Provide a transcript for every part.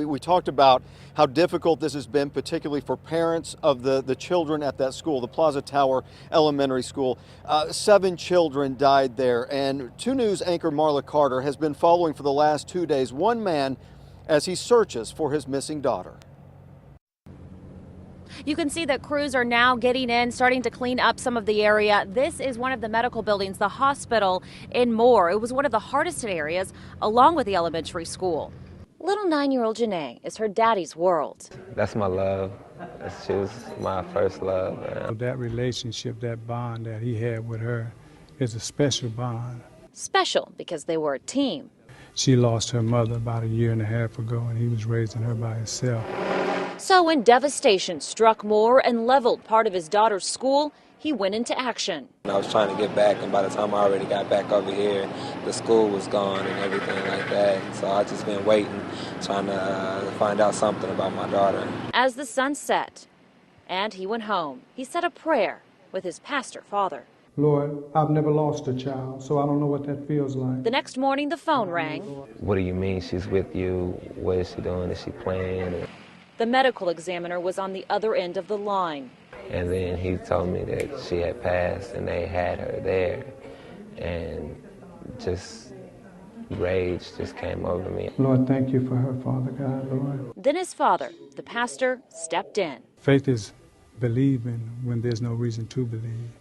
we talked about how difficult this has been, particularly for parents of the children at that school, the Plaza Tower Elementary School. 7 children died there, and 2 News anchor Marla Carter has been following for the last 2 days one man as he searches for his missing daughter. You can see that crews are now getting in, starting to clean up some of the area. This is one of the medical buildings, the hospital in Moore. It was one of the hardest hit areas, along with the elementary school. Little 9-year-old Ja'Nae is her daddy's world. That's my love. She was my first love. That relationship, that bond that he had with her is a special bond. Special because they were a team. She lost her mother about 1.5 years ago, and he was raising her by himself. So when devastation struck Moore and leveled part of his daughter's school, he went into action. I was trying to get back, and by the time I already got back over here, the school was gone and everything like that. So I just been waiting, trying to find out something about my daughter. As the sun set and he went home, he said a prayer with his pastor father. Lord, I've never lost a child, so I don't know what that feels like. The next morning, the phone rang. What do you mean she's with you? What is she doing? Is she playing? The medical examiner was on the other end of the line. And then he told me that she had passed and they had her there. And just rage just came over me. Lord, thank you for her, Father God, Lord. Then his father, the pastor, stepped in. Faith is believing when there's no reason to believe.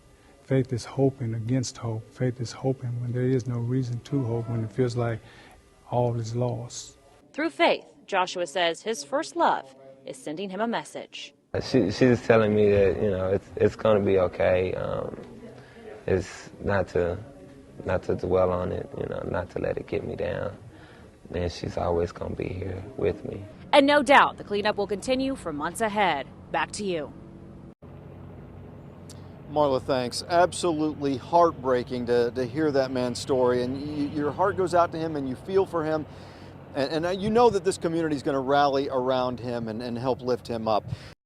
Faith is hoping against hope. Faith is hoping when there is no reason to hope, when it feels like all is lost. Through faith, Joshua says his first love is sending him a message. She's telling me that, you know, it's going to be okay. It's not to dwell on it, you know, not to let it get me down. And she's always going to be here with me. And no doubt the cleanup will continue for months ahead. Back to you. Marla, thanks. Absolutely heartbreaking to hear that man's story, and your heart goes out to him and you feel for him, and you know that this community is going to rally around him and help lift him up.